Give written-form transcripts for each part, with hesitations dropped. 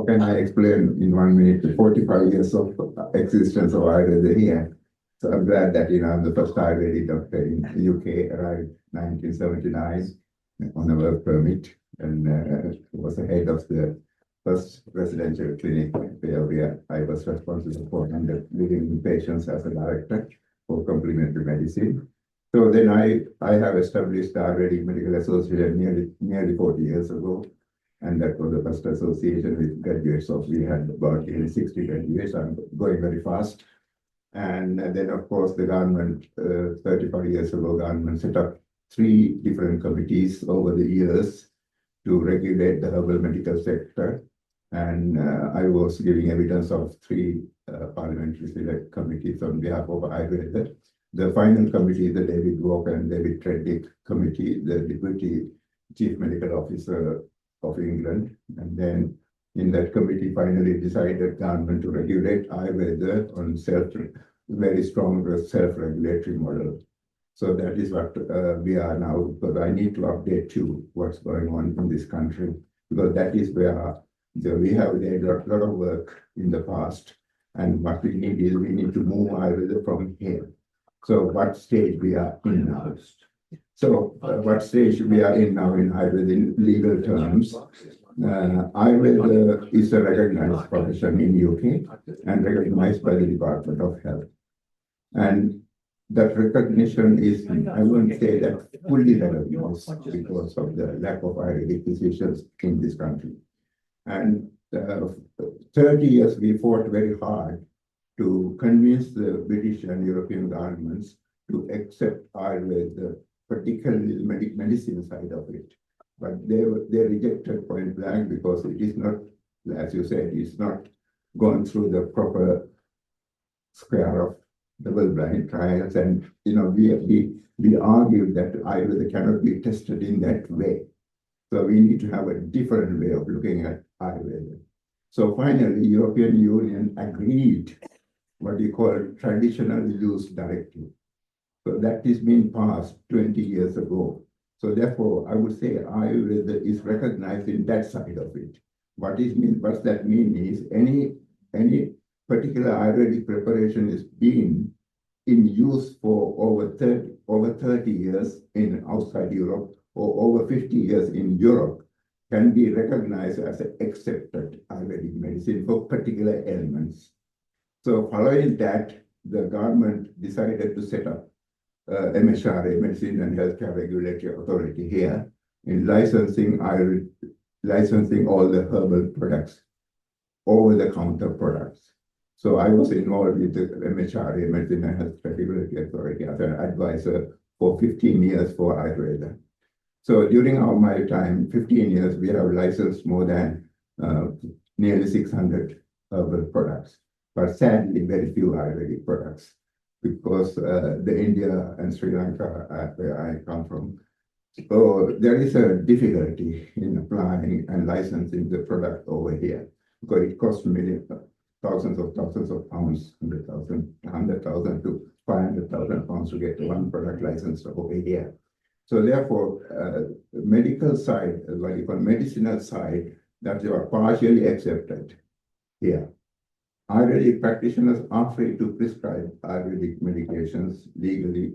how can I explain in 1 minute the 45 years of existence of Ayurveda here? So I'm glad that I'm the first Ayurvedic doctor in the UK, arrived 1979 on a work permit, and was the head of the first residential clinic where I was responsible for living patients as a director for complementary medicine. So then I have established the Ayurvedic Medical Association nearly 40 years ago. And that was the first association with graduates of, we had about 60 graduates. I'm going very fast. And then, of course, the government, 35 years ago, government set up 3 different committees over the years to regulate the herbal medical sector. And I was giving evidence of 3 parliamentary select committees on behalf of Ayurveda. The final committee, the David Walker and David Treddick committee, the Deputy Chief Medical Officer of England. And then in that committee finally decided government to regulate Ayurveda on very strong self-regulatory model. So that is what we are now, because I need to update you what's going on in this country, because that is where we have done a lot of work in the past. And what we need is we need to move Ayurveda from here. So what stage we are in now? So what stage we are in now in Ayurveda in legal terms? Ayurveda is a recognized profession in UK and recognized by the Department of Health. And that recognition is, I won't say that fully recognized because of the lack of Ayurvedic physicians in this country. And 30 years we fought very hard to convince the British and European governments to accept Ayurveda, particularly the medicine side of it. But they rejected point blank because it is not, as you said, it's not gone through the proper square of double-blind trials. And we argued that Ayurveda cannot be tested in that way. So we need to have a different way of looking at Ayurveda. So finally, European Union agreed what we call traditional use directive. So that is being passed 20 years ago. So therefore, I would say Ayurveda is recognized in that side of it. What that mean is any particular Ayurvedic preparation is being in use for over 30 years in outside Europe or over 50 years in Europe can be recognized as an accepted Ayurvedic medicine for particular ailments. So following that, the government decided to set up MHRA, Medicine and Healthcare Regulatory Authority here, in licensing all the herbal products, over-the-counter products. So I was involved with the MHRA, Medicine and Healthcare Regulatory Authority, as an advisor for 15 years for Ayurveda. So during my time, 15 years, we have licensed more than nearly 600 herbal products, but sadly, very few Ayurvedic products, because the India and Sri Lanka, where I come from, so there is a difficulty in applying and licensing the product over here, because it costs thousands of pounds, 100,000 to 500,000 pounds to get one product licensed over here. So therefore, medical side, what you call medicinal side, that you are partially accepted here. Ayurvedic practitioners are free to prescribe Ayurvedic medications legally,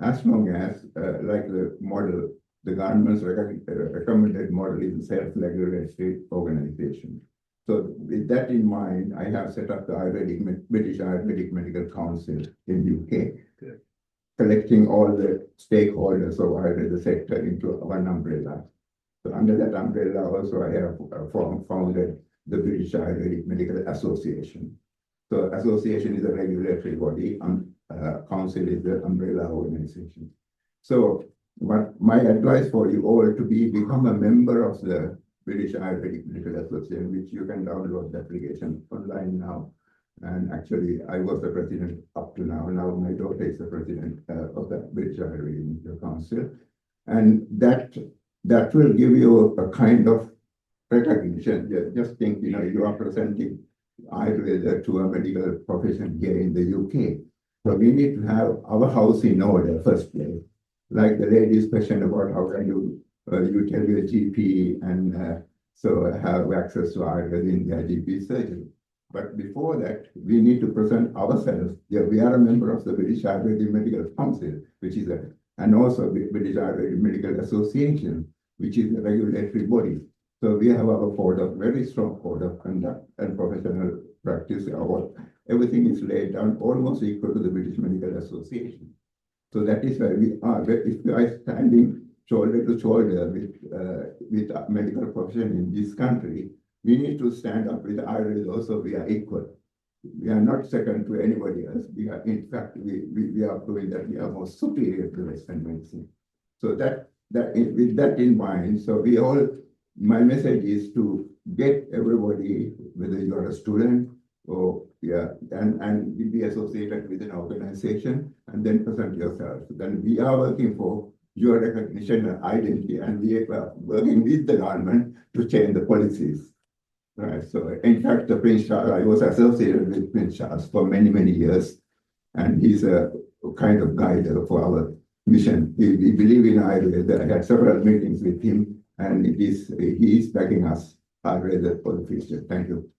as long as, like the model, the government's recommended model is a self-regulatory organization. So with that in mind, I have set up the British Ayurvedic Medical Council in UK, collecting all the stakeholders of Ayurveda sector into one umbrella. So under that umbrella also I have founded the British Ayurvedic Medical Association. So association is a regulatory body, council is the umbrella organization. So what my advice for you all to become a member of the British Ayurvedic Medical Association, which you can download the application online now. And actually, I was the president up to now. Now my daughter is the president of the British Ayurvedic Medical Council. And that will give you a kind of recognition. Just think, you are presenting Ayurveda to a medical profession here in the UK. So we need to have our house in order first place. Like the lady's question about how can you tell your GP and so have access to Ayurveda in their GP surgery. But before that, we need to present ourselves. Yeah, we are a member of the British Ayurvedic Medical Council, which is and also the British Ayurvedic Medical Association, which is a regulatory body. So we have our very strong code of conduct and professional practice. Everything is laid down almost equal to the British Medical Association. So that is where we are. But if we are standing shoulder to shoulder with medical profession in this country, we need to stand up with Ayurveda also. We are equal. We are not second to anybody else. We are, in fact, we are proving that we are more superior to Western medicine. So with that in mind, so my message is to get everybody, whether you are a student or and be associated with an organization, and then present yourself. Then we are working for your recognition and identity, and we are working with the government to change the policies. Right. So in fact, the Prince Charles, I was associated with Prince Charles for many, many years, and he's a kind of guide for our mission. We believe in Ayurveda. I had several meetings with him, and he is backing us Ayurveda for the future. Thank you.